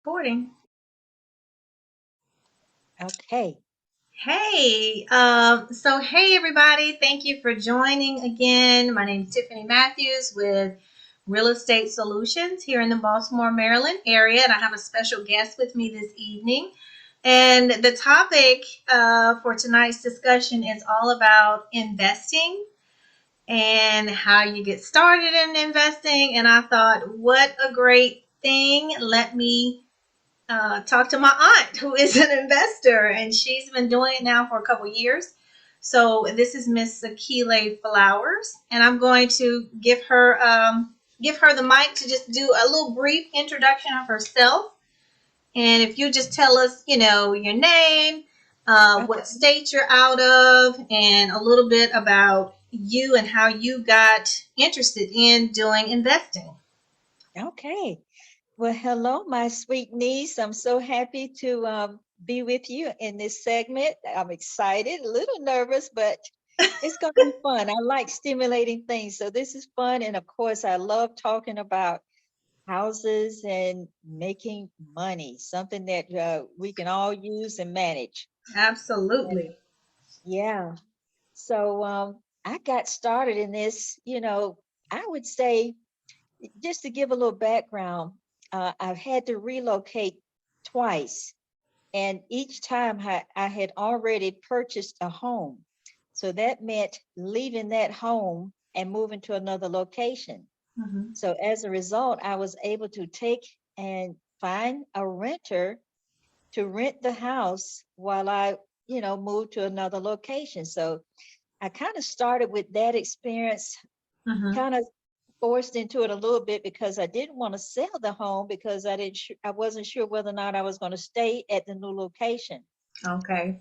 Recording. Okay. Hey everybody, thank you for joining again. My name is Tiffany Matthews with Real Estate Solutions here in the Baltimore, Maryland area, and I have a special guest with me this evening. And the topic for tonight's discussion is all about investing and how you get started in investing. And I thought, what a great thing! Let me talk to my aunt who is an investor, and she's been doing it now for a couple years. So this is Miss Akile Flowers, and I'm going to give her the mic to just do a little brief introduction of herself. And if you just tell us, your name, Okay. what state you're out of, and a little bit about you and how you got interested in doing investing. Okay. Well, hello, my sweet niece. I'm so happy to be with you in this segment. I'm excited, a little nervous, but it's going to be fun. I like stimulating things. So this is fun. And of course, I love talking about houses and making money, something that we can all use and manage. And Absolutely. yeah. So I got started in this, I would say, just to give a little background, I've had to relocate twice, and each time I had already purchased a home. So that meant leaving that home and moving to another location. Mhm. So as a result, I was able to take and find a renter to rent the house while I, moved to another location. So I kind of started with that experience, Mhm. kind of forced into it a little bit because I didn't want to sell the home because I wasn't sure whether or not I was going to stay at the new location. Okay.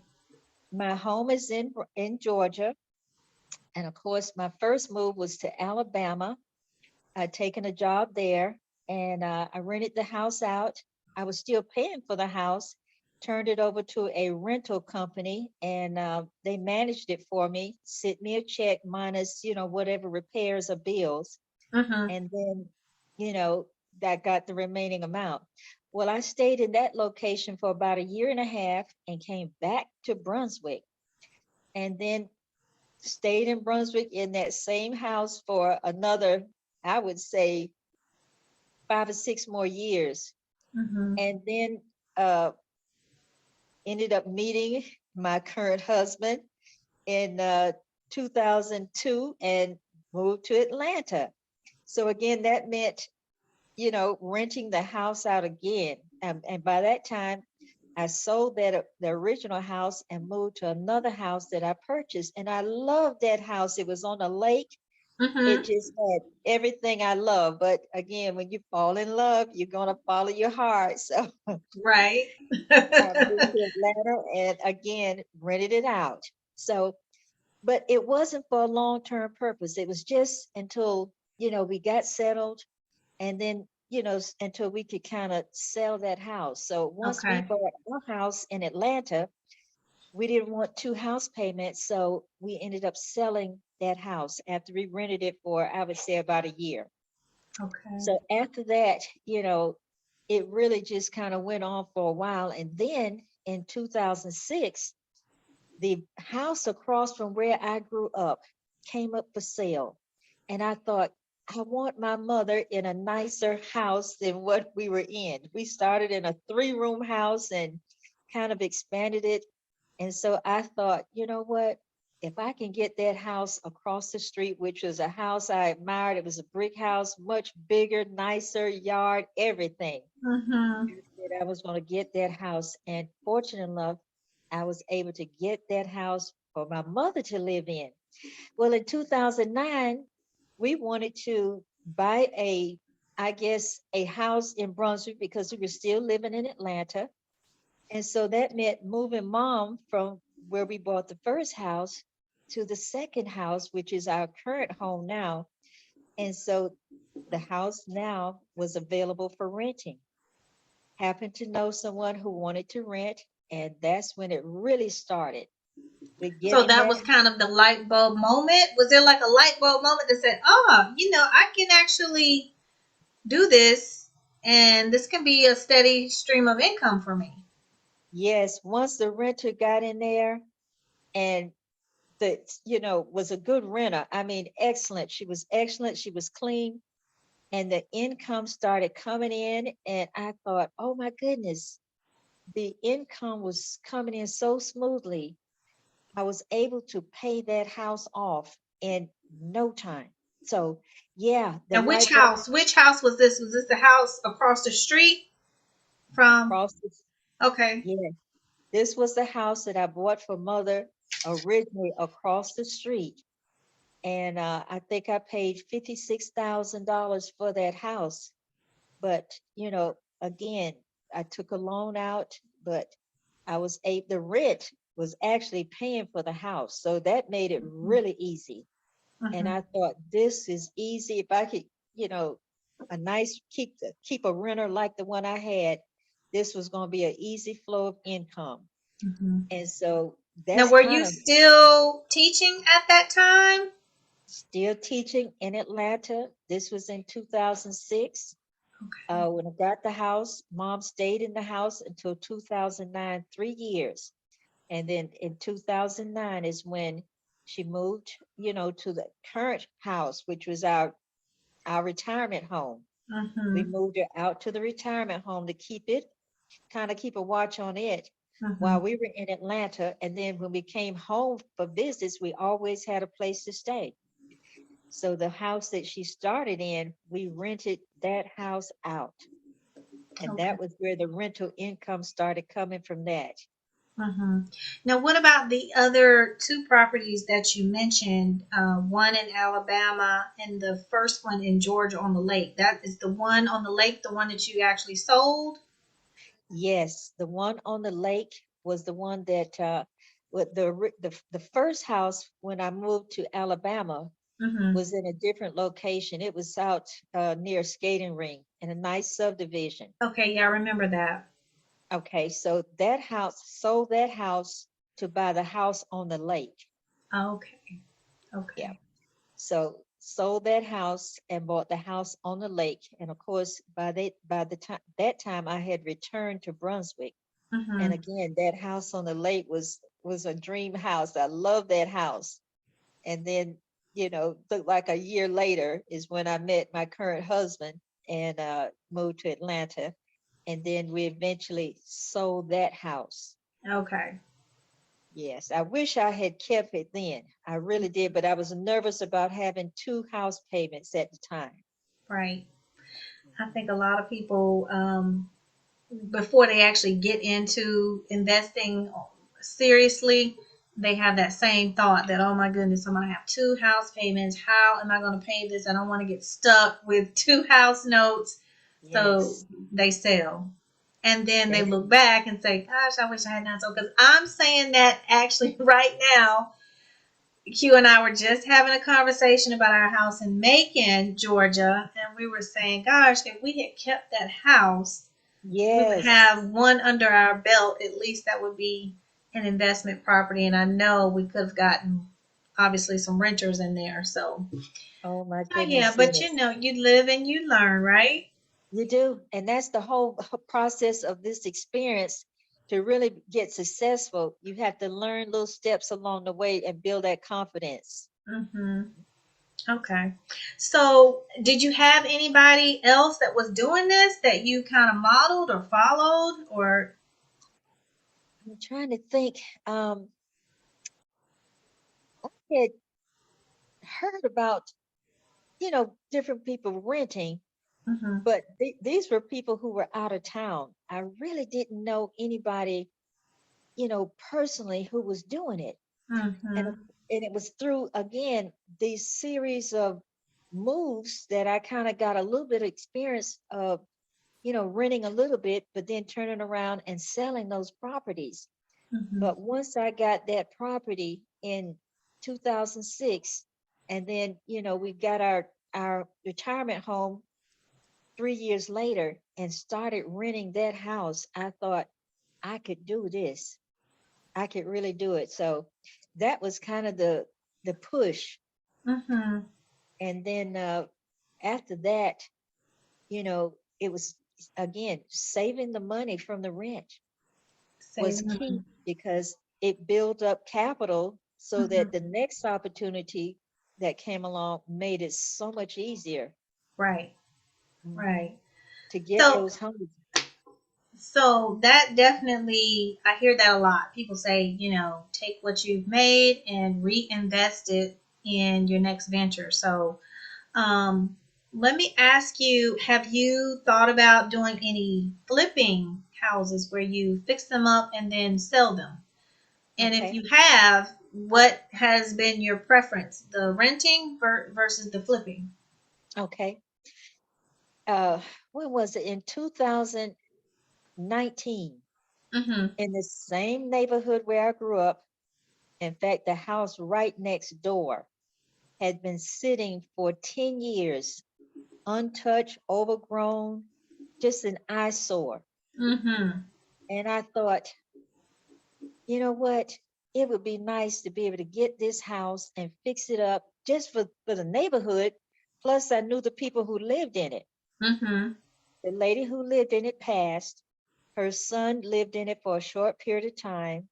My home is in Georgia, and of course, my first move was to Alabama. I'd taken a job there, and I rented the house out. I was still paying for the house, turned it over to a rental company, and they managed it for me, sent me a check minus, whatever repairs or bills, Mhm. and then, you know, that got the remaining amount. Well, I stayed in that location for about a year and a half and came back to Brunswick, and then stayed in Brunswick in that same house for another, I would say, 5 or 6 more years. Mhm. And then uh, ended up meeting my current husband in 2002 and moved to Atlanta. So again, that meant, renting the house out again. And by that time, I sold the original house and moved to another house that I purchased. And I loved that house. It was on a lake. It Mhm. just had everything I love. But again, when you fall in love, you're gonna follow your heart. So Right. I moved to Atlanta and again rented it out. So, but it wasn't for a long-term purpose. It was just until, we got settled, and then, until we could kind of sell that house. So once we Okay. bought our house in Atlanta, we didn't want two house payments. So we ended up selling that house after we rented it for, I would say, about a year. Okay. So after that, it really just kind of went on for a while. And then in 2006, the house across from where I grew up came up for sale. And I thought, I want my mother in a nicer house than what we were in. We started in a 3-room house and kind of expanded it. And so I thought, you know what? If I can get that house across the street, which was a house I admired, it was a brick house, much bigger, nicer yard, everything. I Mhm. said I was going to get that house. And fortunate enough, I was able to get that house for my mother to live in. Well, in 2009, we wanted to buy I guess, a house in Brunswick because we were still living in Atlanta. And so that meant moving mom from where we bought the first house to the second house, which is our current home now. And so the house now was available for renting. Happened to know someone who wanted to rent, and that's when it really started with So getting that that. was kind of the light bulb moment. Was there like a light bulb moment that said, "Oh, I can actually do this and this can be a steady stream of income for me. Yes, once the renter got in there and was a good renter. I mean, excellent. She was excellent. She was clean. And the income started coming in. And I thought, oh my goodness, the income was coming in so smoothly. I was able to pay that house off in no time. So, yeah, the And which light bulb house? Which house was this? Was this the house across the street from? across the, Okay. yeah, this was the house that I bought for mother originally across the street. And I think I paid $56,000 for that house. But, again, I took a loan out, but I was able, the rent was actually paying for the house. So that made it really easy. And Mm-hmm. I thought this is easy. If I could, you know, a nice keep a renter like the one I had, this was going to be an easy flow of income. Mm-hmm. And so Now, that's were kind you of still teaching at that time? still teaching in Atlanta. This was in 2006. Okay. When I got the house, mom stayed in the house until 2009, 3 years. And then in 2009 is when she moved, to the current house, which was our retirement home. We Mm-hmm. moved her out to the retirement home to kind of keep a watch on it Mm-hmm. while we were in Atlanta. And then when we came home for visits, we always had a place to stay. So the house that she started in, we rented that house out. And Okay. that was where the rental income started coming from that. Mm-hmm. Now, what about the other two properties that you mentioned? One in Alabama and the first one in Georgia on the lake. That is the one on the lake, the one that you actually sold? Yes, the one on the lake was the one that with the first house when I moved to Alabama Mm-hmm. was in a different location. It was out near skating ring in a nice subdivision. Okay, yeah, I remember that. Okay, so that house sold that house to buy the house on the lake. Okay, Yeah. okay. So sold that house and bought the house on the lake. And of course, by the time I had returned to Brunswick. And Mm-hmm. again, that house on the lake was a dream house. I love that house. And then, looked like a year later is when I met my current husband and moved to Atlanta. And then we eventually sold that house. Okay, Yes, I wish I had kept it then. I really did, but I was nervous about having two house payments at the time. right. I think a lot of people, before they actually get into investing seriously, they have that same thought that, oh my goodness, I'm going to have two house payments. How am I going to pay this? I don't want to get stuck with two house notes. So Yes, they sell. And then they that's look back and say, gosh, I wish I had not sold. Because I'm saying that actually right now, Q and I were just having a conversation about our house in Macon, Georgia. And we were saying, gosh, if we had kept that house, we would yes. have one under our belt. At least that would be an investment property. And I know we could have gotten obviously some renters in there. So, Oh my oh, yeah, goodness, but yes. you live and you learn, right? You do. And that's the whole process of this experience. To really get successful, you have to learn little steps along the way and build that confidence. Mm-hmm. Okay. So, did you have anybody else that was doing this that you kind of modeled or followed or? I'm trying to think. I had heard about, different people renting, Mm-hmm. but these were people who were out of town. I really didn't know anybody, personally who was doing it. And, Mm-hmm. and it was through, again, these series of moves that I kind of got a little bit of experience of, renting a little bit, but then turning around and selling those properties. Mm-hmm. But once I got that property in 2006, and then, we got our retirement home 3 years later and started renting that house, I thought I could do this. I could really do it. So that was kind of the push. Mm-hmm. And then after that, it was again, saving the money from the rent was Saving the key money. because it built up capital so Hmm. that the next opportunity that came along made it so much easier. Right. Mhm. Right. To get So, those homes. so that definitely, I hear that a lot. People say, take what you've made and reinvest it in your next venture. So, um, let me ask you, have you thought about doing any flipping houses where you fix them up and then sell them? And if Okay. you have, what has been your preference, the renting versus the flipping? Okay. Uh, when was it? In 2019, Mm-hmm. in the same neighborhood where I grew up. In fact, the house right next door had been sitting for 10 years, untouched, overgrown, just an eyesore. Mm-hmm. And I thought, you know what? It would be nice to be able to get this house and fix it up just for the neighborhood. Plus, I knew the people who lived in it. Mm-hmm. The lady who lived in it passed. Her son lived in it for a short period of time.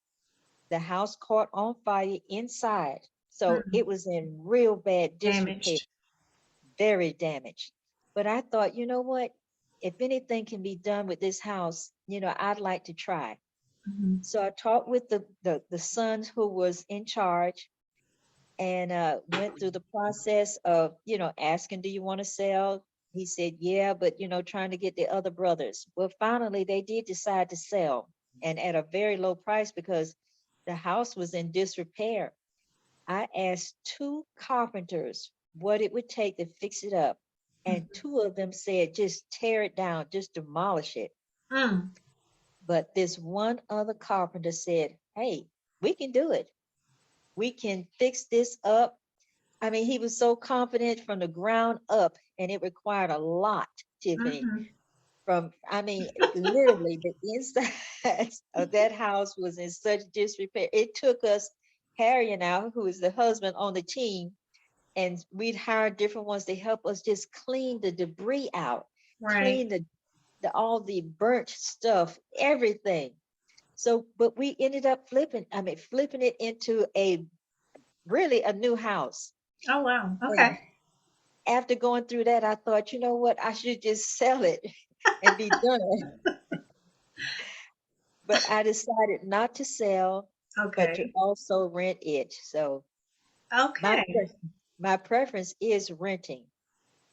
The house caught on fire inside. So Mm. it was in real bad disrepair, Damaged. very damaged. But I thought, you know what? If anything can be done with this house, I'd like to try. Mm-hmm. So I talked with the son who was in charge and went through the process of, asking, do you want to sell? He said, yeah, but, trying to get the other brothers. Well, finally, they did decide to sell and at a very low price because the house was in disrepair. I asked two carpenters what it would take to fix it up. And two of them said, just tear it down, just demolish it. Mm. But this one other carpenter said, hey, we can do it. We can fix this up. I mean, he was so confident from the ground up, and it required a lot, Tiffany. Mm-hmm. I mean, literally, the inside of that house was in such disrepair. It took us, Harry and I, who is the husband on the team, and we'd hire different ones to help us just clean the debris out, Right. clean the all the burnt stuff, everything. So, but we ended up flipping it into a really a new house. Oh, wow. And Okay. after going through that, I thought, you know what, I should just sell it and be done. But I decided not to sell, but to Okay. also rent it. So my Okay. my preference is renting.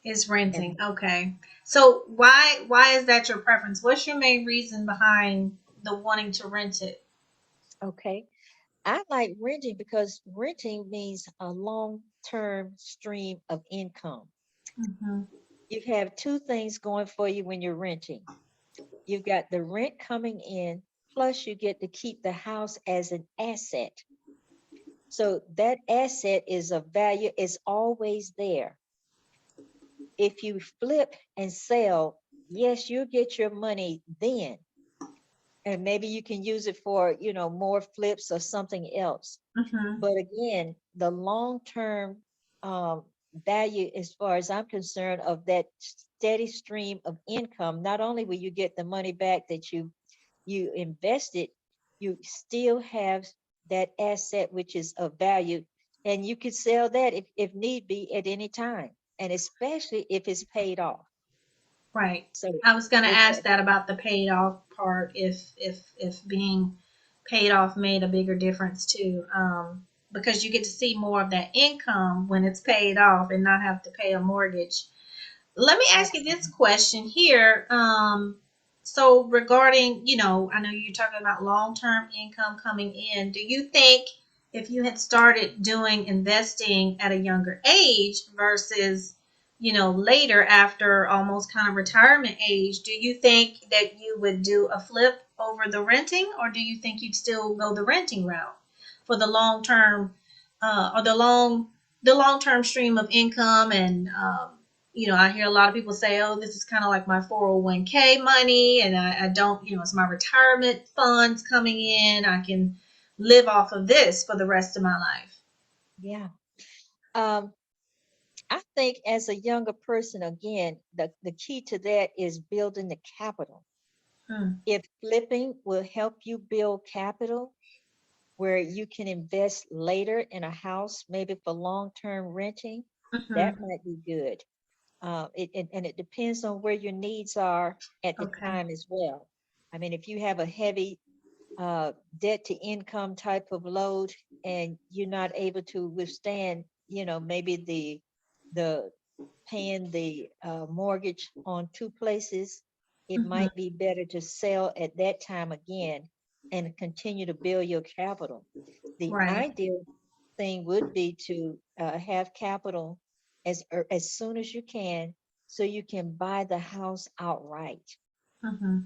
Is renting. And Okay. So why is that your preference? What's your main reason behind the wanting to rent it? okay, I like renting because renting means a long-term stream of income. Mm-hmm. You have two things going for you when you're renting. You've got the rent coming in, plus you get to keep the house as an asset. So that asset is of value, is always there. If you flip and sell, yes, you get your money then, and maybe you can use it for, more flips or something else. Mm-hmm. But again, the long-term um, value, as far as I'm concerned, of that steady stream of income, not only will you get the money back that you invested, you still have that asset which is of value, and you could sell that if need be at any time, and especially if it's paid off. Right. So I was going to it's ask that about the paid off part, if being paid off made a bigger difference too, because you get to see more of that income when it's paid off and not have to pay a mortgage. Let me ask you this absolutely. question here. So regarding, I know you're talking about long-term income coming in. Do you think if you had started doing investing at a younger age versus, later after almost kind of retirement age, do you think that you would do a flip over the renting, or do you think you'd still go the renting route for the long term, or the long term stream of income and I hear a lot of people say, oh, this is kind of like my 401k money, and I don't, it's my retirement funds coming in. I can live off of this for the rest of my life. Yeah. um I think as a younger person, again, the key to that is building the capital. Mm, If flipping will help you build capital where you can invest later in a house, maybe for long-term renting, mm-hmm. that might be good. And it depends on where your needs are at the Okay. time as well. I mean, if you have a heavy debt to income type of load and you're not able to withstand, maybe the paying the mortgage on two places, it Mm-hmm. might be better to sell at that time again and continue to build your capital. The Right. ideal thing would be to have capital as soon as you can, so you can buy the house outright. Mm-hmm.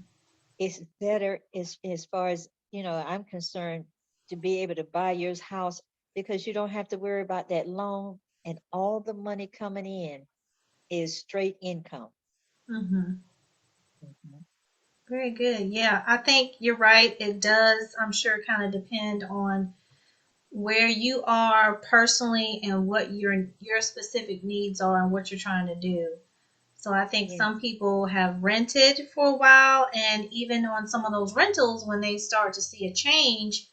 It's better as far as I'm concerned, to be able to buy your house, because you don't have to worry about that loan, and all the money coming in is straight income. Mm-hmm. Mhm. Very good. Yeah, I think you're right. It does, I'm sure, kind of depend on where you are personally and what your specific needs are and what you're trying to do. So I think some Yes, people have rented for a while, and even on some of those rentals, when they start to see a change,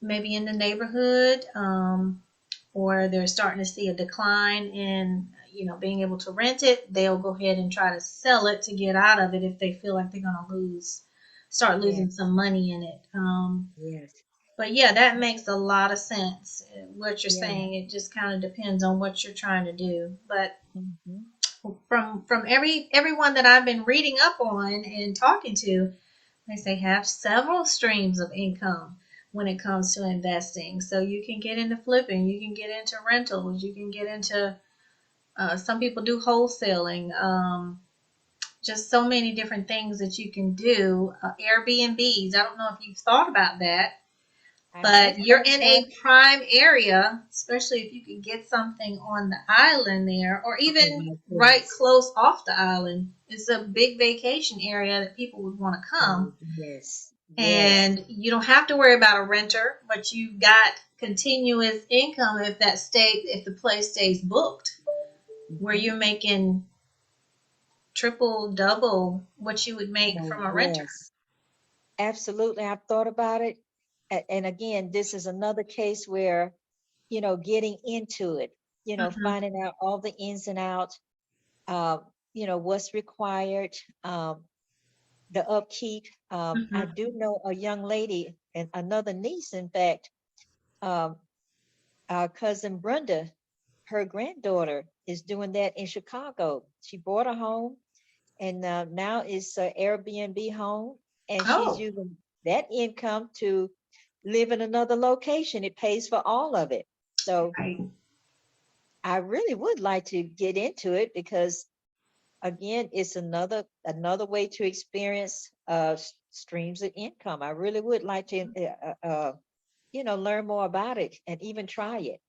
maybe in the neighborhood, or they're starting to see a decline in, being able to rent it, they'll go ahead and try to sell it to get out of it if they feel like they're going to start losing yes, some money in it. yes, But yeah, that makes a lot of sense. What you're yeah. saying, it just kind of depends on what you're trying to do. But Hmm. from everyone that I've been reading up on and talking to, they say have several streams of income when it comes to investing. So you can get into flipping, you can get into rentals, you can get into some people do wholesaling. Just so many different things that you can do. Airbnbs. I don't know if you've thought about that, I have but you're thought in about a prime area, especially if you can get something on the island there, or it. Oh even my right goodness. close off the island. It's a big vacation area that people would want to Oh come, yes, yes. and you don't have to worry about a renter, but you've got continuous income if the place stays booked, where Hmm. you're making triple, double what you would make Oh from a renter. yes. Absolutely. I've thought about it. And again, this is another case where, getting into it, Hmm. finding out all the ins and outs, uh, what's required, the upkeep. I Hmm. do know a young lady, and another niece, in fact, um, our cousin Brenda, her granddaughter is doing that in Chicago. She bought a home, and now it's an Airbnb home, and she's Oh, using that income to live in another location. It pays for all of it. So right. I really would like to get into it, because again, it's another way to experience streams of income. I really would like to learn more about it and even try it.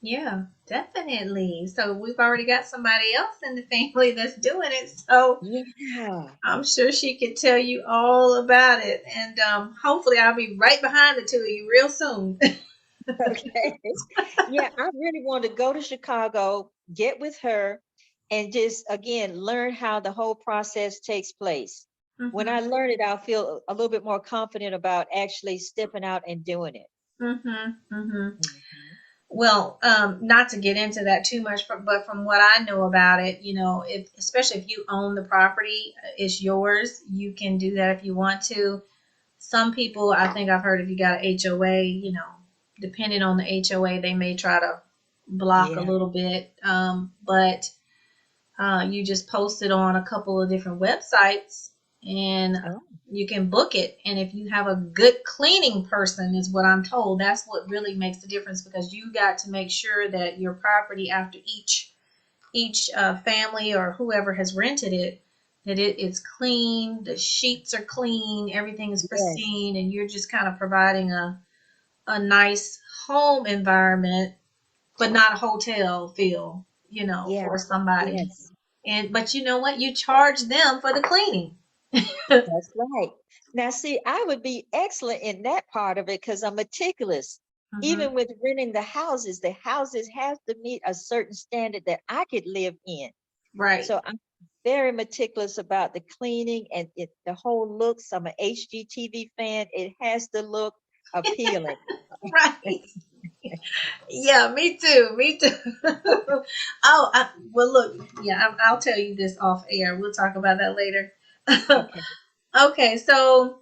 Yeah, definitely. So we've already got somebody else in the family that's doing it. So Yeah. I'm sure she could tell you all about it. And hopefully I'll be right behind the two of you real soon. Okay. Yeah, I really want to go to Chicago, get with her, and just again learn how the whole process takes place. When Hmm. I learn it, I'll feel a little bit more confident about actually stepping out and doing it. Hmm. Hmm. Mhm. Well, not to get into that too much, but from what I know about it, if especially if you own the property, it's yours. You can do that if you want to. Some people, I think I've heard, if you got an HOA, depending on the HOA, they may try to block a Yeah. little bit. But you just post it on a couple of different websites, and Oh, you can book it. And if you have a good cleaning person, is what I'm told, that's what really makes the difference, because you got to make sure that your property, after each family or whoever has rented it, that it's clean, the sheets are clean, everything is yes. pristine, and you're just kind of providing a nice home environment, but not a hotel feel, Yeah. for somebody. Yes. But you know what? You charge them for the cleaning. That's right. Now, see, I would be excellent in that part of it because I'm meticulous. Mm-hmm. Even with renting the houses have to meet a certain standard that I could live in. Right. So I'm very meticulous about the cleaning and the whole looks. I'm an HGTV fan. It has to look appealing. Right. Yeah, me too. Me too. Well, look, yeah, I'll tell you this off air. We'll talk about that later. Okay. Okay, so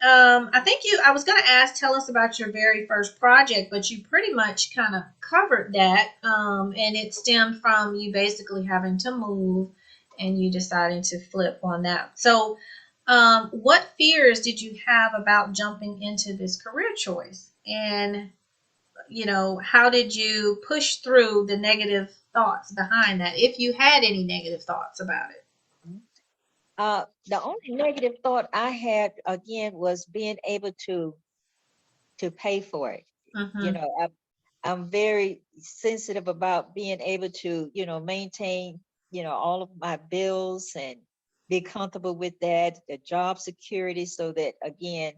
I think I was going to ask, tell us about your very first project, but you pretty much kind of covered that. And it stemmed from you basically having to move and you deciding to flip on that. So, what fears did you have about jumping into this career choice? And, how did you push through the negative thoughts behind that, if you had any negative thoughts about it? The only negative thought I had again was being able to pay for it. You Mm-hmm. know, I'm very sensitive about being able to, maintain, all of my bills and be comfortable with that, the job security, so that again,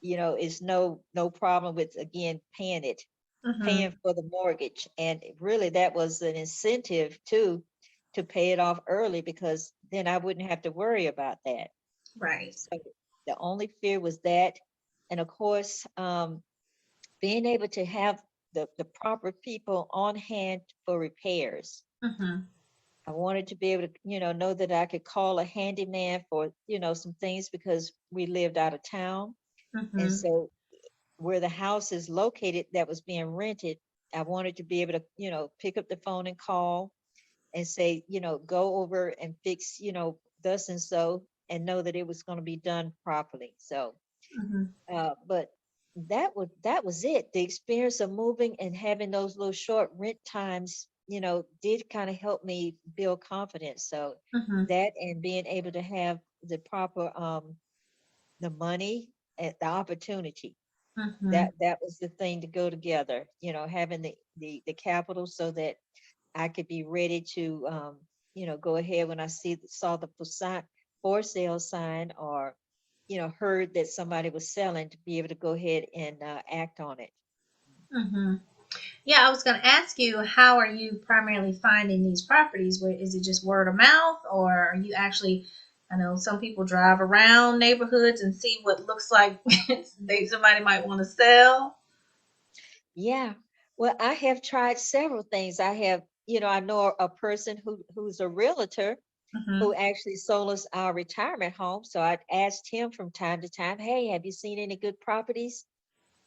it's no problem with again Mm-hmm. paying for the mortgage. And really that was an incentive too to pay it off early because then I wouldn't have to worry about that. Right. So the only fear was that. And of course, being able to have the proper people on hand for repairs. Mm-hmm. I wanted to be able to, know that I could call a handyman for, some things because we lived out of town. And Mm-hmm. so where the house is located that was being rented, I wanted to be able to, pick up the phone and call and say, go over and fix, thus and so, and know that it was going to be done properly. So Mm-hmm. but that was it. The experience of moving and having those little short rent times, did kind of help me build confidence. So Mm-hmm. that and being able to have the proper the money and the opportunity. Mm-hmm. That was the thing to go together, having the capital so that I could be ready to go ahead when I saw the for sale sign or heard that somebody was selling to be able to go ahead and act on it. Mm-hmm. Yeah, I was going to ask you, how are you primarily finding these properties? Where is it just word of mouth, or are you actually? I know some people drive around neighborhoods and see what looks like somebody might want to sell. Yeah. Well, I have tried several things. I know a person who's a realtor Mm-hmm. who actually sold us our retirement home. So I asked him from time to time, "Hey, have you seen any good properties?"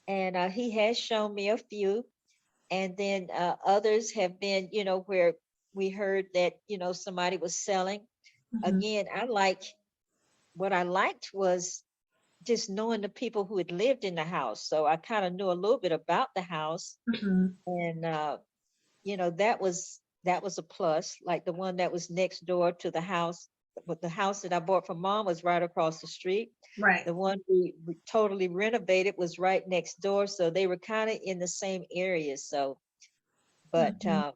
And he has shown me a few. And then others have been, where we heard that, somebody was selling. Mm-hmm. Again, what I liked was just knowing the people who had lived in the house. So I kind of knew a little bit about the house, Mm-hmm. and that was a plus. Like the one that was next door to the house, but the house that I bought from mom was right across the street. Right. The one we totally renovated was right next door, so they were kind of in the same area. So, but Mm-hmm.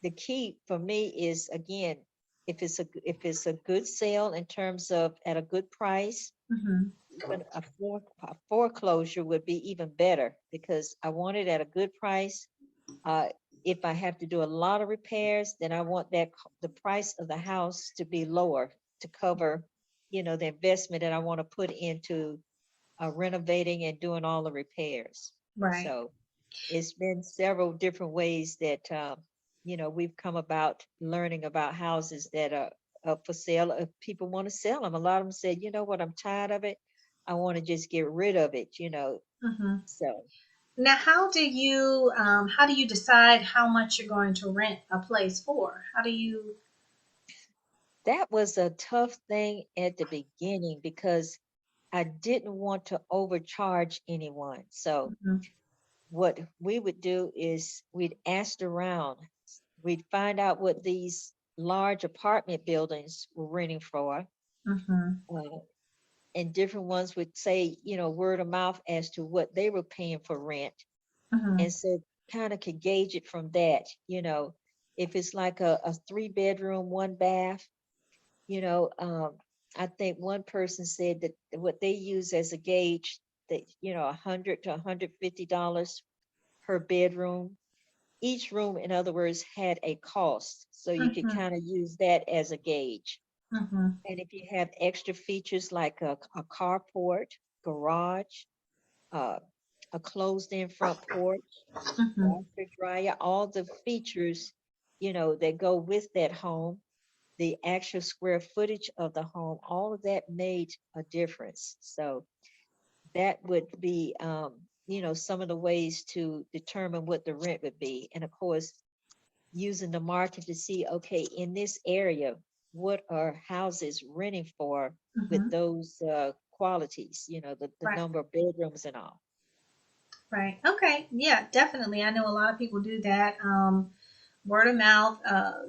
the key for me is again, if it's a good sale in terms of at a good price, Mm-hmm. even a foreclosure would be even better because I want it at a good price. Uh, if I have to do a lot of repairs, then I want the price of the house to be lower to cover, the investment that I want to put into renovating and doing all the repairs. Right. So it's been several different ways that we've come about learning about houses that are up for sale. If people want to sell them, a lot of them said, "You know what, I'm tired of it. I want to just get rid of it." Mm-hmm. So Now, how do you decide how much you're going to rent a place for? How do you? that was a tough thing at the beginning because I didn't want to overcharge anyone. So Mm-hmm. what we would do is we'd ask around. We'd find out what these large apartment buildings were renting for. Mm-hmm. Uh, and different ones would say, word of mouth as to what they were paying for rent. Mm-hmm. And so kind of could gauge it from that, if it's like a 3 bedroom, 1 bath, you know, um, I think one person said that what they use as a gauge that, $100 to $150 per bedroom. Each room, in other words, had a cost. So you could Mm-hmm. kind of use that as a gauge. Mm-hmm. And if you have extra features like a carport, garage, uh, a closed-in front porch, Mm-hmm. washer, dryer, all the features, that go with that home, the actual square footage of the home, all of that made a difference. So that would be, some of the ways to determine what the rent would be. And of course, using the market to see, okay, in this area, what are houses renting for with Mm-hmm. those qualities, the Right. number of bedrooms and all. Right. Okay. Yeah, definitely. I know a lot of people do that. Word of mouth.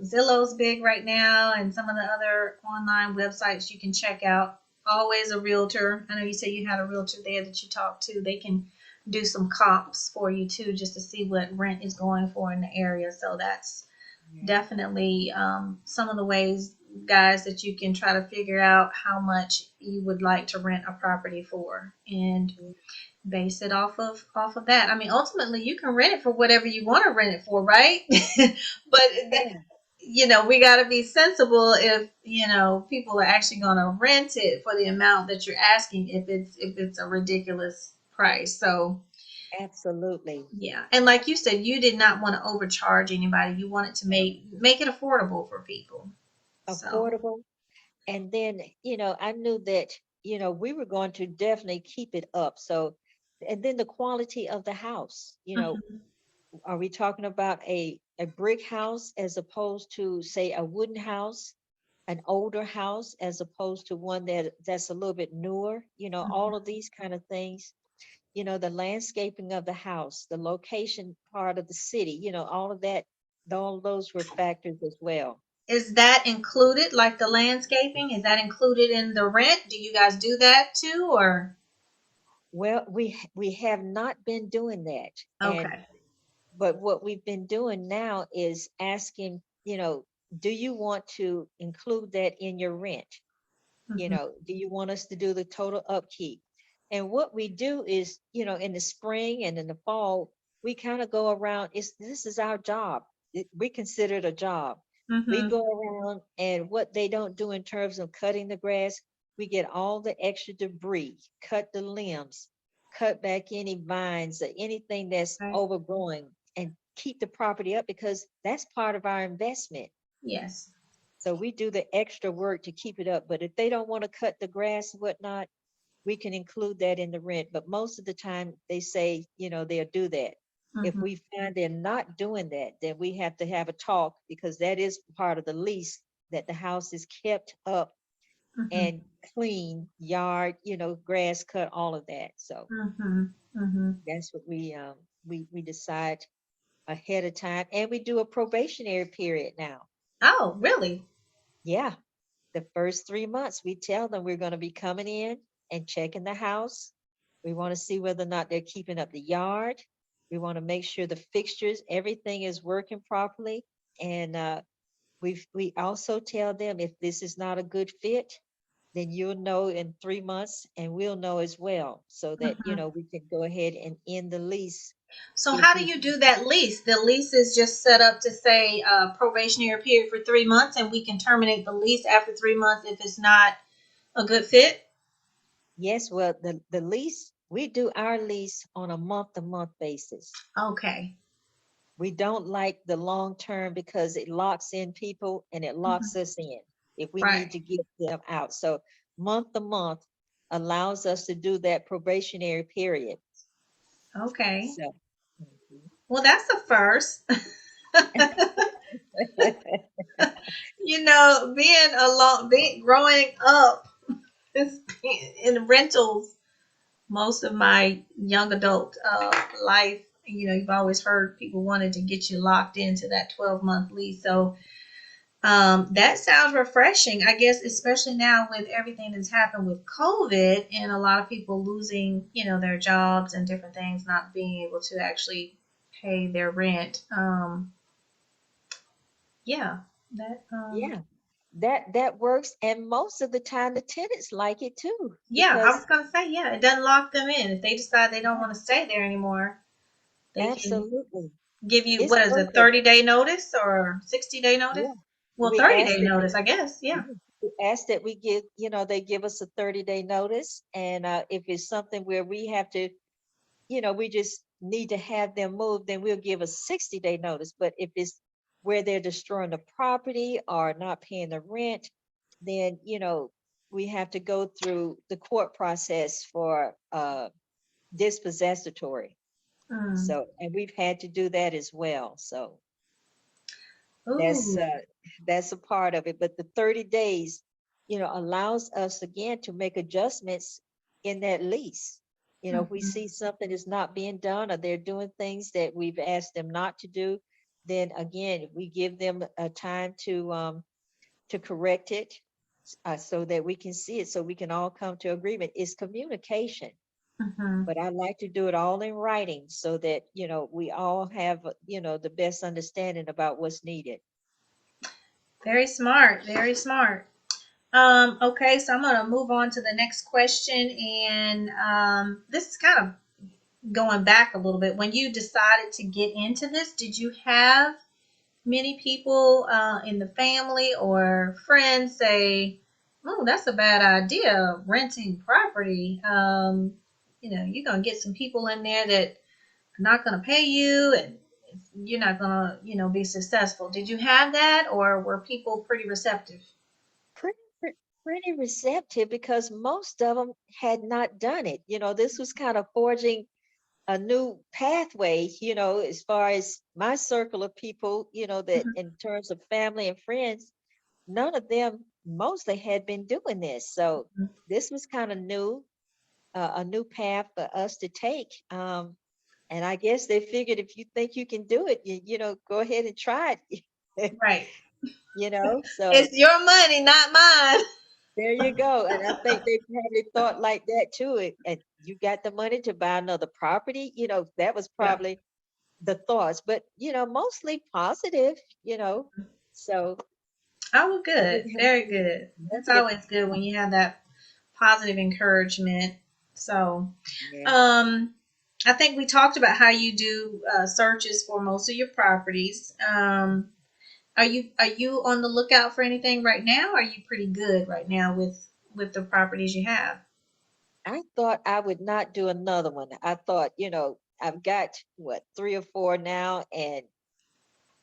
Zillow's big right now, and some of the other online websites you can check out. Always a realtor. I know you said you had a realtor there that you talked to. They can do some comps for you too, just to see what rent is going for in the area. So that's Yeah. definitely some of the ways, guys, that you can try to figure out how much you would like to rent a property for, and base it off of that. I mean, ultimately, you can rent it for whatever you want to rent it for, right? But Yeah, we got to be sensible if people are actually going to rent it for the amount that you're asking. If it's a ridiculous price, so absolutely. yeah. And like you said, you did not want to overcharge anybody. You wanted to No. make it affordable for people. So. Affordable. And then, I knew that, we were going to definitely keep it up. So, and then the quality of the house, Mhm. are we talking about a brick house as opposed to, say, a wooden house, an older house as opposed to one that's a little bit newer, all of these kind of things, the landscaping of the house, the location part of the city, all of that, all those were factors as well. Is that included, like the landscaping? Is that included in the rent? Do you guys do that too, or? Well, we have not been doing that. And Okay. but what we've been doing now is asking, do you want to include that in your rent? Hmm. Do you want us to do the total upkeep? And what we do is, in the spring and in the fall, we kind of go around. This is our job. We consider it a job. We Hmm. go around, and what they don't do in terms of cutting the grass, we get all the extra debris, cut the limbs, cut back any vines or anything that's Right. overgrowing, and keep the property up because that's part of our investment. Yes. So we do the extra work to keep it up. But if they don't want to cut the grass and whatnot, we can include that in the rent. But most of the time they say, they'll do that. If Hmm. we find they're not doing that, then we have to have a talk because that is part of the lease that the house is kept up Hmm. and clean, yard, grass cut, all of that. So Hmm. Hmm. that's what we decide ahead of time. And we do a probationary period now. Oh, really? Yeah. The first 3 months, we tell them we're going to be coming in and checking the house. We want to see whether or not they're keeping up the yard. We want to make sure the fixtures, everything is working properly. And we also tell them if this is not a good fit, then you'll know in 3 months and we'll know as well so that, Hmm. we can go ahead and end the lease So if how do we you think, do that lease? The lease is just set up to say probationary period for 3 months, and we can terminate the lease after 3 months if it's not a good fit. yes, well, the lease, we do our lease on a month-to-month basis. Okay. We don't like the long term because it locks in people and it locks Hmm. us in if we need Right. to get them out. So month to month allows us to do that probationary period. Okay. So mhm. Well, that's the first. Being growing up this, in rentals most of my young adult life. You've always heard people wanted to get you locked into that 12-month lease. So that sounds refreshing, I guess, especially now with everything that's happened with COVID and a lot of people losing, their jobs and different things, not being able to actually pay their rent. Yeah, that Yeah, that works. And most of the time the tenants like it too, yeah, I because was gonna say, yeah, it doesn't lock them in if they decide they don't yeah, want to stay there anymore. They can Absolutely. give you, It's what is worth it, it. 30-day notice or 60-day notice? Yeah. Well, We 30-day asked that notice, I guess. Yeah. we ask that we give, they give us a 30-day notice. And if it's something where we have to, we just need to have them move, then we'll give a 60-day notice. But if it's where they're destroying the property or not paying the rent, then, we have to go through the court process for dispossessatory. Mm. So, and we've had to do that as well. So that's Ooh. that's a part of it. But the 30 days, allows us again to make adjustments in that lease. If we Mhm. see something is not being done or they're doing things that we've asked them not to do, then again, we give them a time to correct it, so that we can see it, so we can all come to agreement. It's communication, Mhm. but I like to do it all in writing so that, we all have, the best understanding about what's needed. Very smart. Very smart. Okay, so I'm gonna move on to the next question, and this is kind of going back a little bit. When you decided to get into this, did you have many people in the family or friends say, "Oh, that's a bad idea, renting property"? You're gonna get some people in there that are not gonna pay you, and you're not gonna, be successful. Did you have that, or were people pretty receptive? Pretty receptive because most of them had not done it. This was kind of forging a new pathway, as far as my circle of people, that Mhm. in terms of family and friends, none of them mostly had been doing this. So this was kind of new, a new path for us to take. And I guess they figured if you think you can do it, go ahead and try it. Right. So It's your money, not mine. there you go. And I think they probably thought like that too. And you got the money to buy another property, that was Yeah. probably the thoughts, but mostly positive, you know. So Oh, well, I good. didn't have Very any good. That's negative. always good when you have that positive encouragement. So, Yeah. um, I think we talked about how you do searches for most of your properties. Are you on the lookout for anything right now? Or are you pretty good right now with the properties you have? I thought I would not do another one. I thought, I've got what, 3 or 4 now, and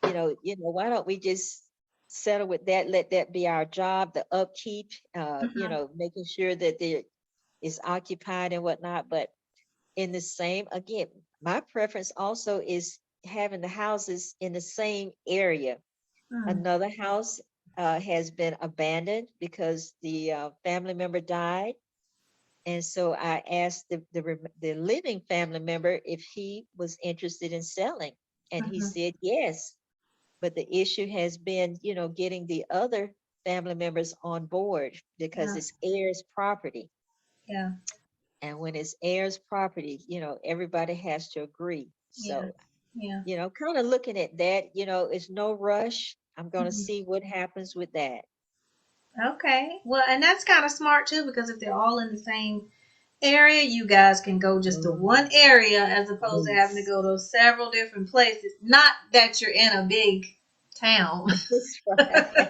why don't we just settle with that, let that be our job, the upkeep, Hmm. making sure that there is occupied and whatnot. But in the same, again, my preference also is having the houses in the same area. Hmm. Another house has been abandoned because the family member died. And so I asked the living family member if he was interested in selling. And he Hmm. said yes. But the issue has been, getting the other family members on board because Yeah. it's heirs property. Yeah. And when it's heirs property, everybody has to agree. Yeah. So, Yeah. kind of looking at that, it's no rush. I'm going to Mhm. see what happens with that. Okay. Well, and that's kind of smart too, because if they're all in the same area, you guys can go just to Oh, one area as opposed to having to yes. go to several different places. Not that you're in a big town. That's right.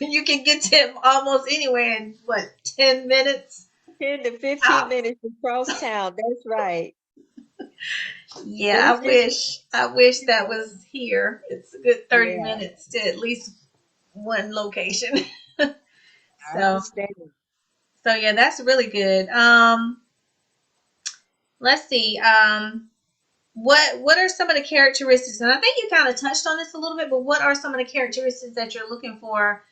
You can get to almost anywhere in what, 10 minutes 10 to 15 out. minutes across town. That's right. But Yeah, it's I just, wish. I wish you that know, was here. It's a good 30 yeah, minutes to at least one location. I So, understand. so yeah, that's really good. Let's see. What are some of the characteristics? And I think you kind of touched on this a little bit, but what are some of the characteristics that you're looking for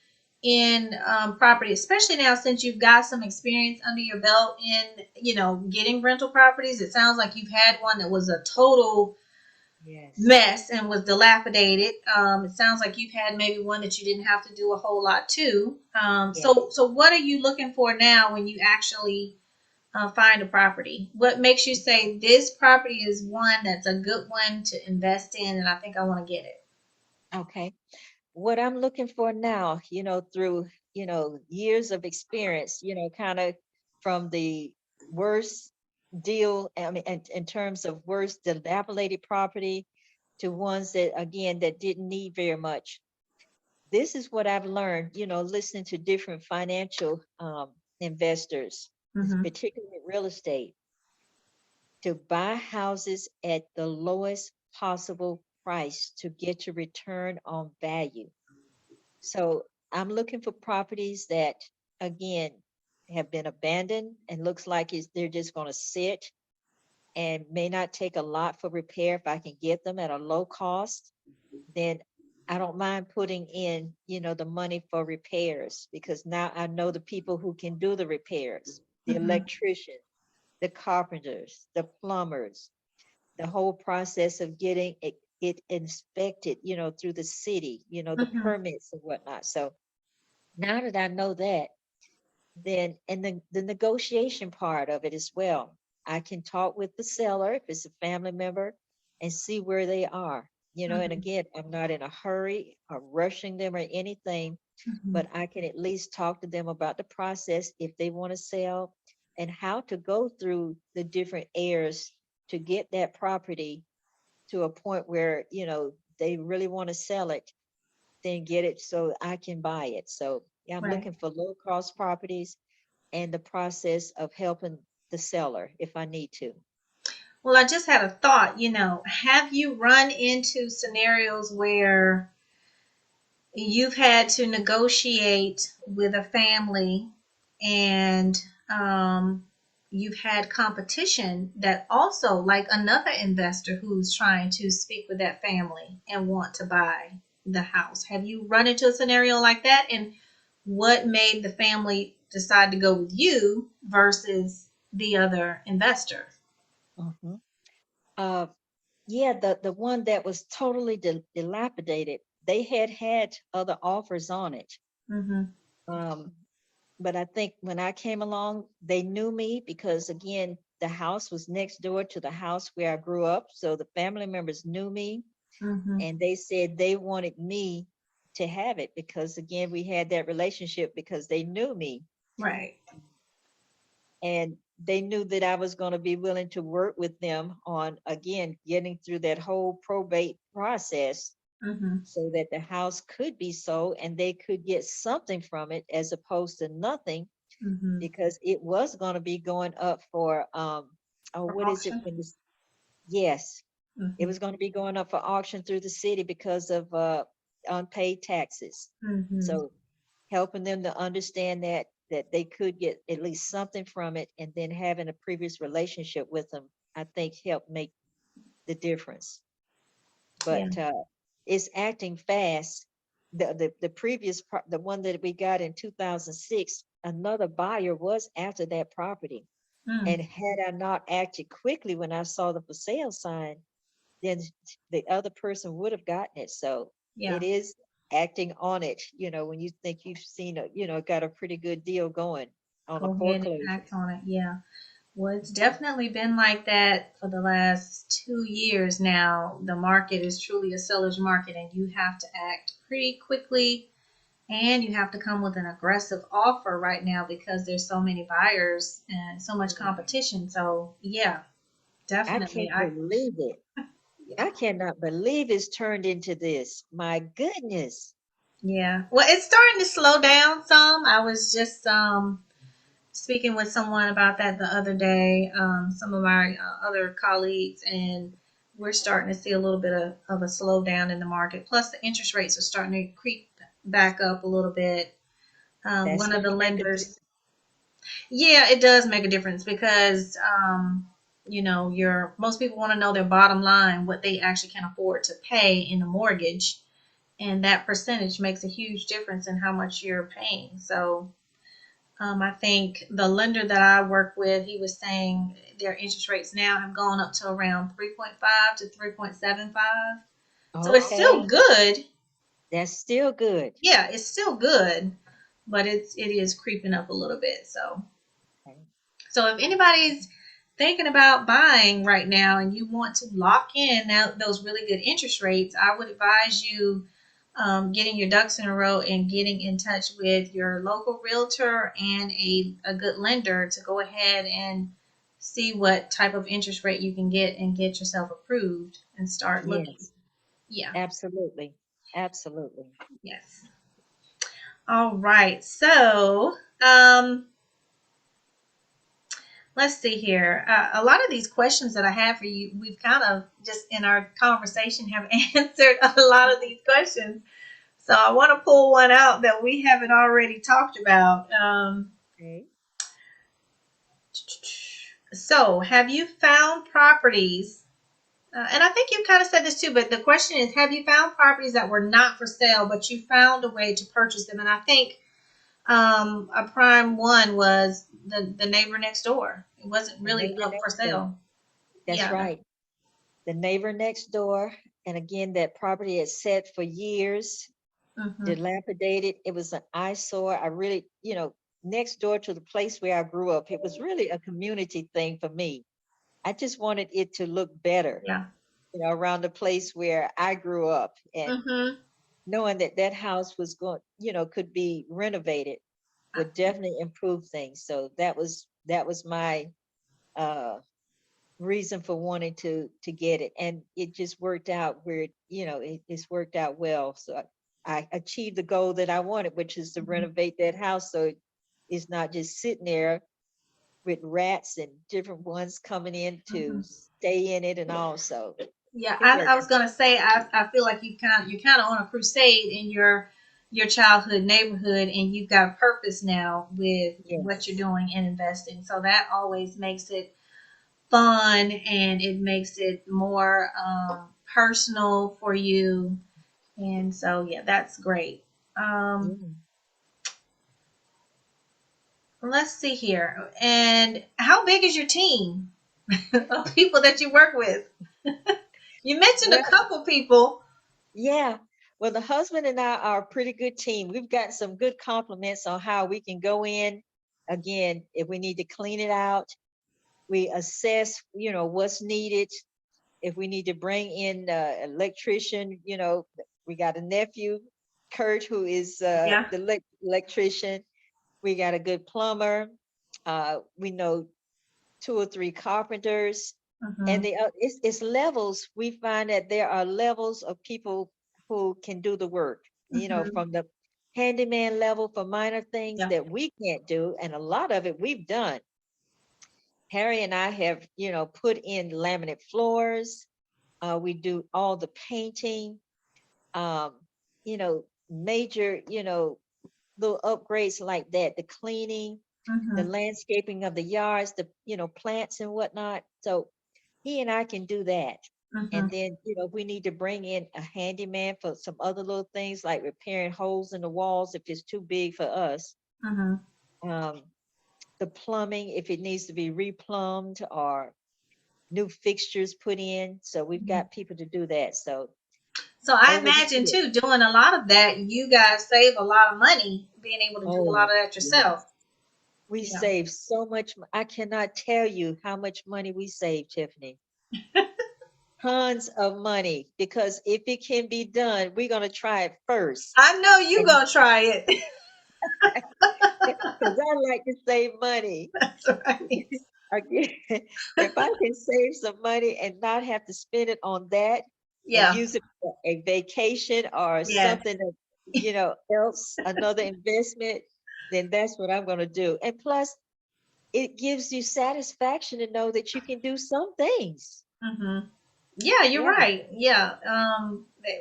in property, especially now since you've got some experience under your belt in, getting rental properties? It sounds like you've had one that was a total Yes. mess and was dilapidated. It sounds like you've had maybe one that you didn't have to do a whole lot to. Yes. So what are you looking for now when you actually find a property? What makes you say this property is one that's a good one to invest in, and I think I want to get it? Okay. What I'm looking for now, through, years of experience, kind of from the worst deal, I mean, in terms of worse dilapidated property to ones that, again, that didn't need very much. This is what I've learned, listening to different financial investors, Mm-hmm. particularly real estate, to buy houses at the lowest possible price to get your return on value. So I'm looking for properties that, again, have been abandoned and looks like they're just going to sit and may not take a lot for repair. If I can get them at a low cost, then I don't mind putting in, the money for repairs, because now I know the people who can do the repairs, the Mm-hmm. electricians, the carpenters, the plumbers, the whole process of getting it inspected, through the city, the Mm-hmm. permits and whatnot. So now that I know that, then, and the negotiation part of it as well, I can talk with the seller if it's a family member and see where they are. And Mm-hmm. again, I'm not in a hurry or rushing them or anything, Mm-hmm. but I can at least talk to them about the process if they want to sell, and how to go through the different airs to get that property to a point where, they really want to sell it, then get it so I can buy it. So yeah, I'm Right. looking for low cost properties and the process of helping the seller if I need to. Well, I just had a thought, have you run into scenarios where you've had to negotiate with a family and you've had competition that also, like another investor who's trying to speak with that family and want to buy the house? Have you run into a scenario like that? And what made the family decide to go with you versus the other investor? Mhm. Uh, yeah, the one that was totally dilapidated, they had other offers on it. Mm-hmm. Um, but I think when I came along, they knew me because, again, the house was next door to the house where I grew up. So the family members knew me, Mm-hmm. and they said they wanted me to have it because, again, we had that relationship because they knew me, Right. and they knew that I was going to be willing to work with them on, again, getting through that whole probate process Mm-hmm. so that the house could be sold and they could get something from it as opposed to nothing, Mm-hmm. because it was going to be going up for oh, For what is it auction. when this, yes, it Mm-hmm. was going to be going up for auction through the city because of unpaid taxes. Mm-hmm. So helping them to understand that they could get at least something from it, and then having a previous relationship with them, I think helped make the difference. Yeah. But it's acting fast. The previous the one that we got in 2006, another buyer was after that property, Mm. and had I not acted quickly when I saw the for sale sign, then the other person would have gotten it. So Yeah. it is acting on it, when you think you've seen got a pretty good deal going on a Go ahead and foreclosure. act on it. Yeah. Well, it's definitely been like that for the last 2 years now. The market is truly a seller's market, and you have to act pretty quickly and you have to come with an aggressive offer right now because there's so many buyers and so much Mhm. competition. So, yeah, I definitely. can't believe it. Yeah. I cannot believe it's turned into this. My goodness. Yeah. Well, it's starting to slow down some. I was just speaking with someone about that the other day, some of my other colleagues, and we're starting to see a little bit of a slowdown in the market. Plus, the interest rates are starting to creep back up a little bit. That's One of going the to make a lenders, difference. yeah, it does make a difference because, your most people want to know their bottom line, what they actually can afford to pay in a mortgage, and that percentage makes a huge difference in how much you're paying. So, I think the lender that I work with, he was saying their interest rates now have gone up to around 3.5 to 3.75. So it's still Okay. good. That's still good. Yeah, it's still good, but it is creeping up a little bit. Okay. So if anybody's thinking about buying right now and you want to lock in those really good interest rates, I would advise you getting your ducks in a row and getting in touch with your local realtor and a good lender to go ahead and see what type of interest rate you can get and get yourself approved and start looking. Yes, Yeah. absolutely. Absolutely. Yes. All right. So, um, let's see here. A lot of these questions that I have for you, we've kind of just in our conversation have answered a lot of these questions. So I want to pull one out that we haven't already talked about. Okay. So, have you found properties? And I think you kind of said this too, but the question is, have you found properties that were not for sale, but you found a way to purchase them? And I think a prime one was the neighbor next door. It wasn't The really neighbor up for next door. sale. That's Yeah. right. The neighbor next door. And again, that property had sat for years, Mm-hmm. dilapidated. It was an eyesore. I really, next door to the place where I grew up, it was really a community thing for me. I just wanted it to look better, Yeah. around the place where I grew up. And Mm-hmm. knowing that that house was going, could be renovated would definitely improve things. So that was my uh reason for wanting to get it, and it just worked out where it's worked out well. So I achieved the goal that I wanted, which is to Mm-hmm. renovate that house so it's not just sitting there with rats and different ones coming in to Mm-hmm. stay in it and all. So Yeah, it I worked. was gonna say I feel like you're kind of on a crusade in your childhood neighborhood, and you've got a purpose now with what you're Yes. doing and investing. So that always makes it fun, and it makes it more personal for you. And so yeah, that's great. Um, Yeah. let's see here. And how big is your team of people that you work with? You mentioned a Well, couple people. yeah. Well, the husband and I are a pretty good team. We've gotten some good compliments on how we can go in. Again, if we need to clean it out, we assess, what's needed. If we need to bring in electrician, we got a nephew, Kurt, who is Yeah. the electrician. We got a good plumber. We know two or three carpenters, and Mm-hmm. it's levels. We find that there are levels of people who can do the work. Mm-hmm. From the handyman level for minor things Yeah. that we can't do, and a lot of it we've done. Harry and I have, put in laminate floors. We do all the painting, um, major, little upgrades like that, the cleaning, the Mm-hmm. landscaping of the yards, the, plants and whatnot. So he and I can do that. Mm-hmm. And then, if we need to bring in a handyman for some other little things like repairing holes in the walls if it's too big for us. Mm-hmm. Um, the plumbing, if it needs to be replumbed or new fixtures put in. So we've Mm-hmm. got people to do that. So So I over the imagine years, too, doing a lot of that, you guys save a lot of money being able to do a lot oh, of that yourself. yes. We Yeah. save so much. I cannot tell you how much money we save, Tiffany. Tons of money. Because if it can be done, we're going to try it first. I know you And gonna try it. because I like to save money. That's right. Again, if I can save some money and not have to spend it on that and Yeah. use it for a vacation or Yes. something that, else, another investment, then that's what I'm going to do. And plus, it gives you satisfaction to know that you can do some things. Hmm. Yeah, you're Yeah. right. Yeah.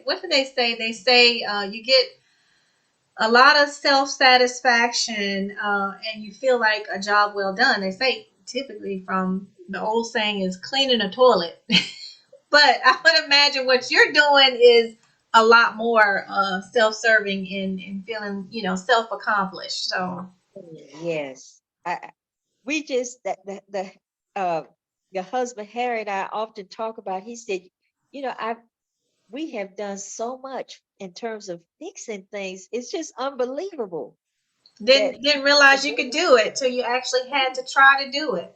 What do they say? They say you get a lot of self satisfaction, and you feel like a job well done. They say typically from the old saying is cleaning a toilet. But I would imagine what you're doing is a lot more self-serving and feeling, self-accomplished. So, Yes. We just the uh your husband Harry and I often talk about. He said, I we have done so much in terms of fixing things. It's just unbelievable that didn't realize you could do it till you actually had to try to do it.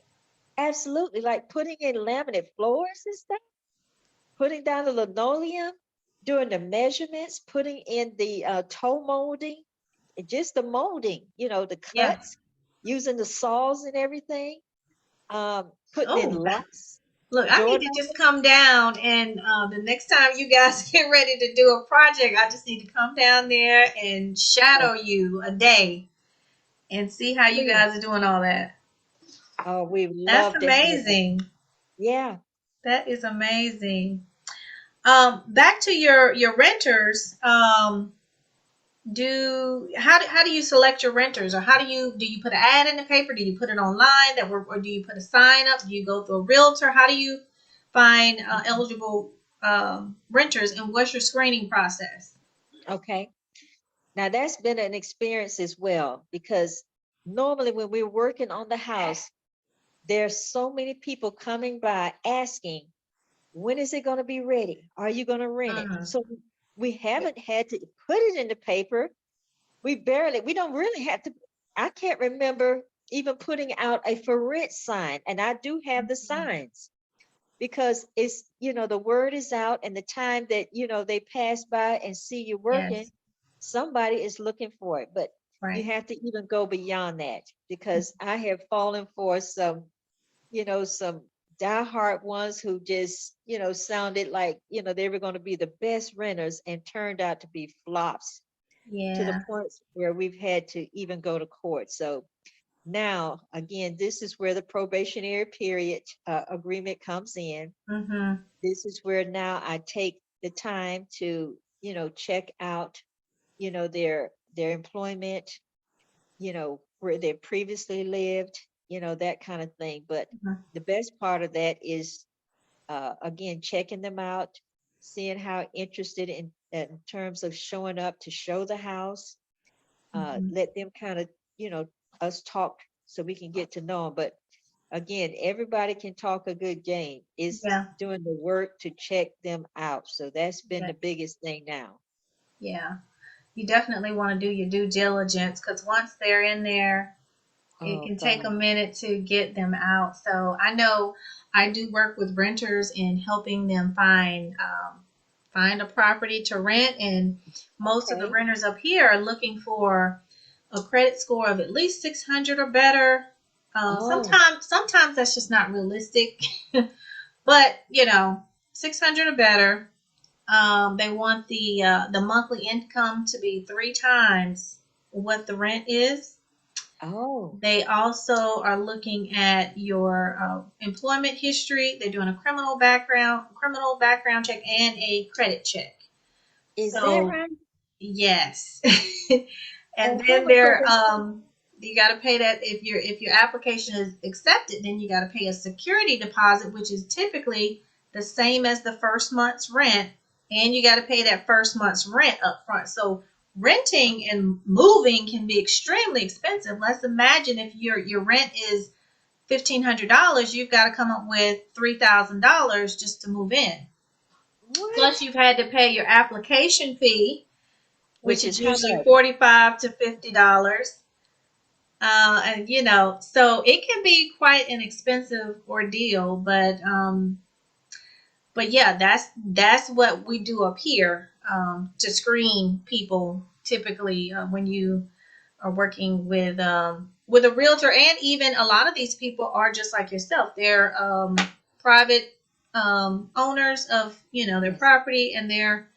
absolutely like putting in laminate floors and stuff, putting down the linoleum, doing the measurements, putting in the toe molding, just the molding, the Yeah. cuts, using the saws and everything. Putting in Oh, locks, look, I need to just doorknobs. come down and the next time you guys get ready to do a project, I just need to come down there and Oh, shadow you a day and see how you please. guys are doing all that. Oh, we That's love to have that. amazing. Yeah. That is amazing. Back to your renters. How do you select your renters, or do you put an ad in the paper? Do you put it online or do you put a sign up? Do you go through a realtor? How do you find eligible renters, and what's your screening process? Okay. Now that's been an experience as well because normally when we're working on the house, there's so many people coming by asking, when is it going to be ready? Are you going to rent it? Mm, So we haven't had to put it in the paper. We don't really have to. I can't remember even putting out a for rent sign, and I do have the signs because the word is out, and the time that they pass by and see you working, yes, somebody is looking for it. But you right. have to even go beyond that because I have fallen for some diehard ones who just sounded like they were going to be the best renters and turned out to be flops to the Yeah. point where we've had to even go to court. So now, again, this is where the probationary period agreement comes in. Mm-hmm. This is where now I take the time to, check out, their employment, where they previously lived, that kind of thing. But the best part of that is, again, checking them out, seeing how interested in terms of showing up to show the house, Mm-hmm. let them kind of, us talk so we can get to know them. But again, everybody can talk a good game. It's Yeah. doing the work to check them out. So that's been Yeah. the biggest thing now. Yeah. You definitely want to do your due diligence, because once they're in there, it Oh can take a God. minute to get them out. So I know I do work with renters in helping them find a property to rent, and most of the Okay. renters up here are looking for a credit score of at least 600 or better. Oh, Sometimes that's just not realistic, but 600 or better. They want the monthly income to be three times what the rent is. oh, They also are looking at your employment history. They're doing a criminal background check and a credit check. is that So right? yes, and And how then much are they? you got to pay that if your application is accepted. Then you got to pay a security deposit, which is typically the same as the first month's rent, and you got to pay that first month's rent up front. So renting and moving can be extremely expensive. Let's imagine if your rent is $1,500, you've got to come up with $3,000 just to move in. Plus, What? you've had to pay your application fee, which Which is is how usually much? $45 to $50. And so it can be quite an expensive ordeal, but yeah, that's what we do up here, to screen people typically, when you are working with a realtor. And even a lot of these people are just like yourself. They're private owners of their Yes. property, and they're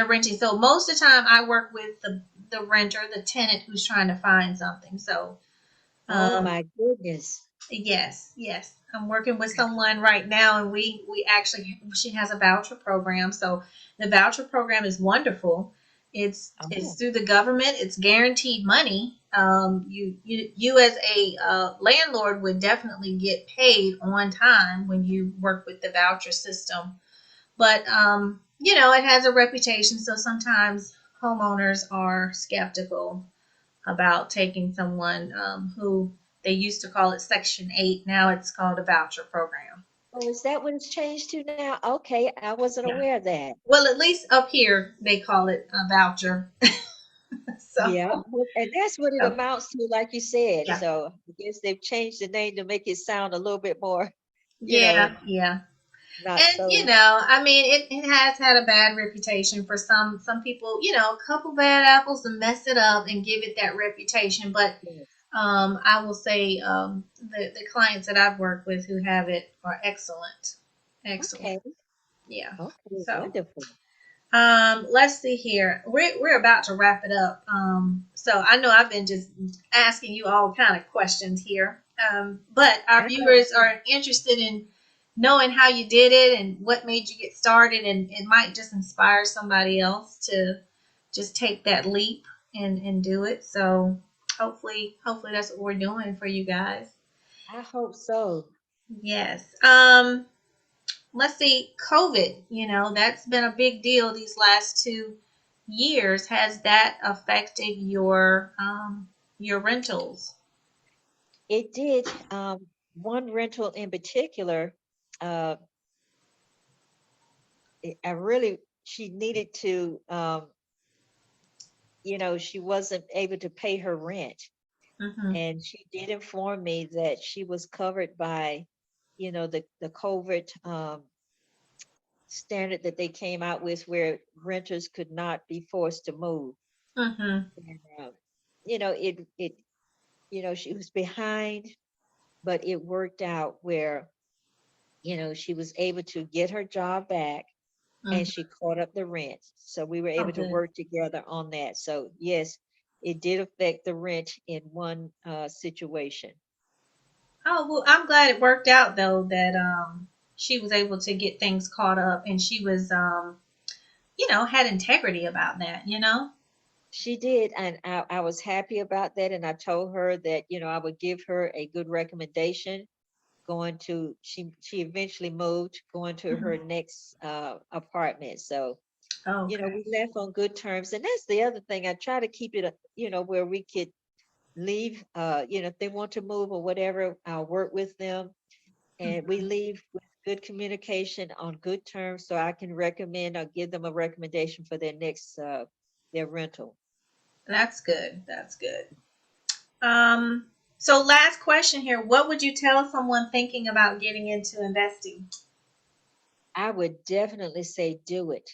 renting. So most of the time I work with the renter, the tenant who's trying to find something. So Oh um, my goodness. yes, yes. I'm working with someone right now, and we actually she has a voucher program. So the voucher program is wonderful. It's Oh, through the government. It's guaranteed money. You as a landlord would definitely get paid on time when you work with the voucher system. But it has a reputation, so sometimes homeowners are skeptical about taking someone who they used to call it Section 8. Now it's called a voucher program. oh, is that what it's changed to now? Okay, I wasn't Yeah. aware of that. Well, at least up here they call it a voucher. so, Yeah, and that's what it so, amounts to, like you said. yeah. So I guess they've changed the name to make it sound a little bit more, you know, Yeah, yeah. not And so. I mean, it has had a bad reputation for some people. A couple bad apples and mess it up and give it that reputation. But Yes. I will say the clients that I've worked with who have it are excellent, excellent. Okay. Yeah. Okay. So Wonderful. let's see here. We're about to wrap it up. So I know I've been just asking you all kind of questions here. But our I know. viewers are interested in knowing how you did it and what made you get started, and it might just inspire somebody else to just take that leap and do it. So hopefully that's what we're doing for you guys. I hope so. Yes. Let's see, COVID, that's been a big deal these last 2 years. Has that affected your rentals? It did. One rental in particular, uh, I really, she needed to, she wasn't able to pay her rent. Mm-hmm. And she did inform me that she was covered by, the COVID standard that they came out with where renters could not be forced to move. Mm-hmm. And, she was behind, but it worked out where, she was able to get her job back and Mm-hmm. she caught up the rent. So we were Oh, able to good. work together on that. So yes, it did affect the rent in one situation. Oh, well, I'm glad it worked out though that she was able to get things caught up, and she was had integrity about that. She did, and I was happy about that. And I told her that, I would give her a good recommendation going to, she eventually moved, going to Mm-hmm. her next apartment. So, Okay. we left on good terms. And that's the other thing. I try to keep it, where we could leave, if they want to move or whatever, I'll work with them. And we Mhm. leave with good communication on good terms so I can recommend or give them a recommendation for their next, their rental. That's good. That's good. Um, so last question here. What would you tell someone thinking about getting into investing? I would definitely say do it.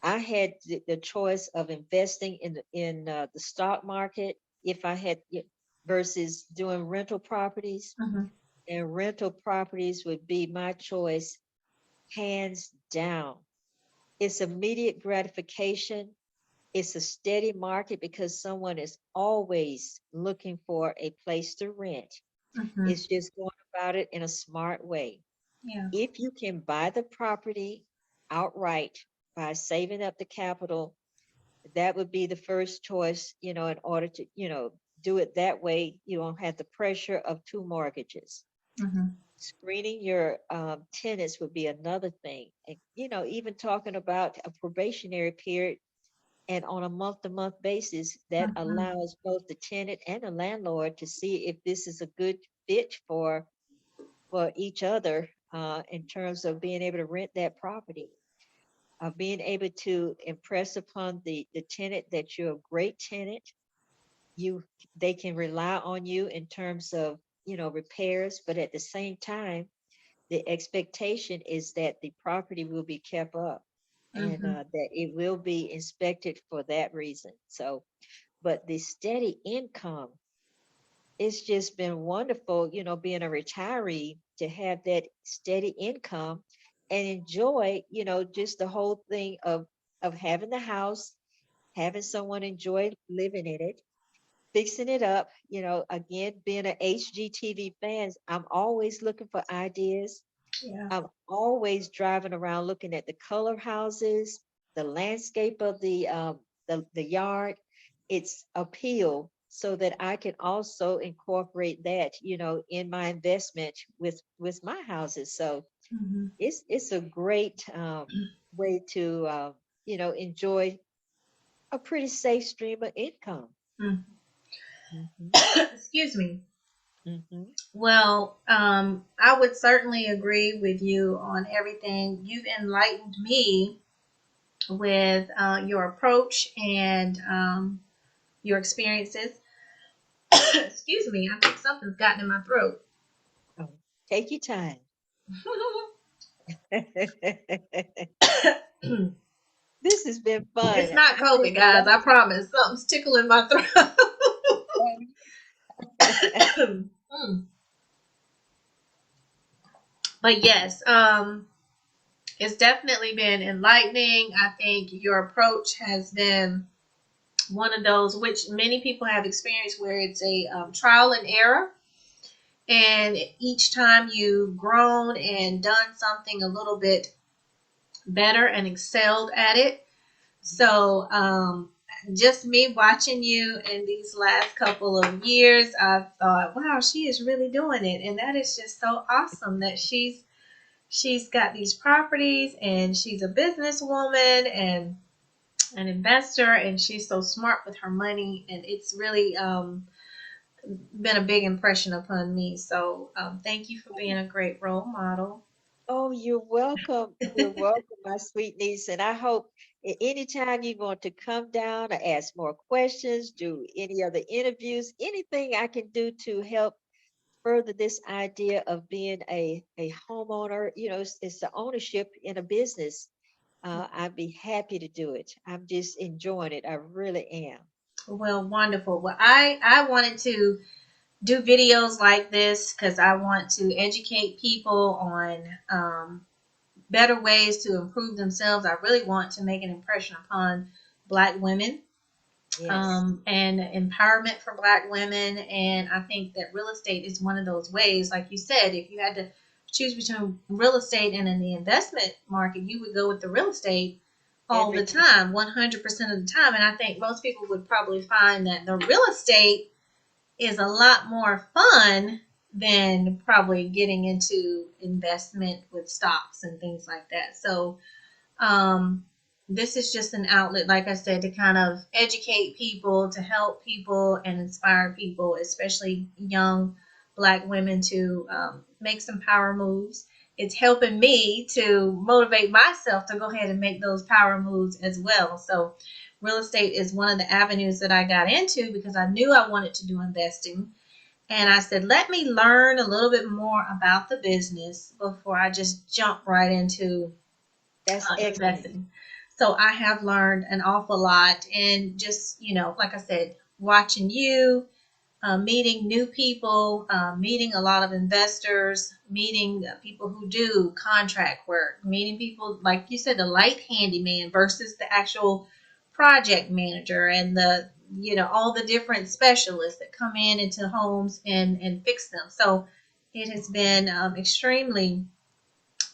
I had the choice of investing in the stock market if I had versus doing rental properties, Hmm. and rental properties would be my choice hands down. It's immediate gratification. It's a steady market because someone is always looking for a place to rent. Hmm. It's just going about it in a smart way. Yeah. If you can buy the property outright by saving up the capital, that would be the first choice, in order to, do it that way. You don't have the pressure of two mortgages. Hmm. Screening your tenants would be another thing. And, even talking about a probationary period and on a month to month basis, that Hmm. allows both the tenant and the landlord to see if this is a good fit for each other in terms of being able to rent that property, being able to impress upon the tenant that you're a great tenant. You They can rely on you in terms of repairs, but at the same time, the expectation is that the property will be kept up and Hmm. that it will be inspected for that reason. So, but the steady income, it's just been wonderful, being a retiree to have that steady income and enjoy, just the whole thing of having the house, having someone enjoy living in it, fixing it up. Again, being an HGTV fan, I'm always looking for ideas. Yeah. I'm always driving around looking at the color houses, the landscape of the yard, its appeal, so that I can also incorporate that, in my investment with my houses. So Hmm. it's a great way to enjoy a pretty safe stream of income. Hmm. Hmm. Excuse me. Hmm. Well, I would certainly agree with you on everything. You've enlightened me with your approach and your experiences. Excuse me, I think something's gotten in my throat. Oh, take your time. This has been fun. It's not I think COVID, a guys. lot I promise. Something's tickling my throat. of Mm. But yes, it's definitely been enlightening. I think your approach has been one of those which many people have experienced where it's a trial and error. And each time you've grown and done something a little bit better and excelled at it. So, just me watching you in these last couple of years, I've thought, wow, she is really doing it. And that is just so awesome that she's got these properties and she's a businesswoman and an investor and she's so smart with her money and it's really been a big impression upon me. So thank you for being a great role model. Oh, you're welcome. You're welcome, my sweet niece. And I hope anytime you want to come down or ask more questions, do any other interviews, anything I can do to help further this idea of being a homeowner, it's the ownership in a business. I'd be happy to do it. I'm just enjoying it. I really am. Well, wonderful. Well, I wanted to do videos like this because I want to educate people on better ways to improve themselves. I really want to make an impression upon Black women Yes, and empowerment for Black women. And I think that real estate is one of those ways. Like you said, if you had to choose between real estate and the investment market, you would go with the real estate all every the time. time, 100% of the time. And I think most people would probably find that the real estate is a lot more fun than probably getting into investment with stocks and things like that. So um, this is just an outlet, like I said, to kind of educate people, to help people, and inspire people, especially young Black women, to make some power moves. It's helping me to motivate myself to go ahead and make those power moves as well. So, real estate is one of the avenues that I got into because I knew I wanted to do investing. And I said, let me learn a little bit more about the business before I just jump right into That's excellent. investing. So I have learned an awful lot, and just like I said, watching you, meeting new people, meeting a lot of investors, meeting people who do contract work, meeting people like you said, the light handyman versus the actual project manager, and the all the different specialists that come in into homes and fix them. So it has been extremely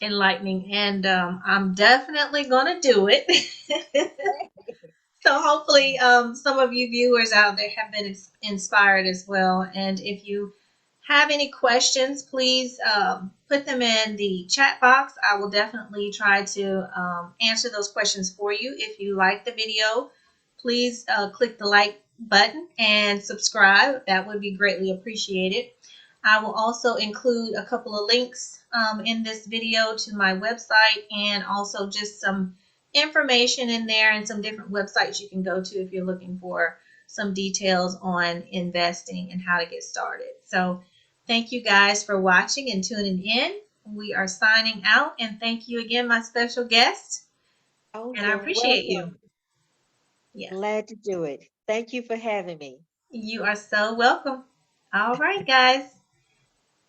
enlightening, and I'm definitely gonna do it. So hopefully, some of you viewers out there have been inspired as well. And if you have any questions, please put them in the chat box. I will definitely try to answer those questions for you. If you like the video, please click the like button and subscribe. That would be greatly appreciated. I will also include a couple of links in this video to my website and also just some information in there and some different websites you can go to if you're looking for some details on investing and how to get started. So, thank you guys for watching and tuning in. We are signing out, and thank you again, my special guest. Oh, And I you're appreciate you. welcome. Yes, Glad to do it. Thank you for having me. you are so welcome. All right, guys,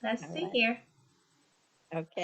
let's All see right. here. Okay.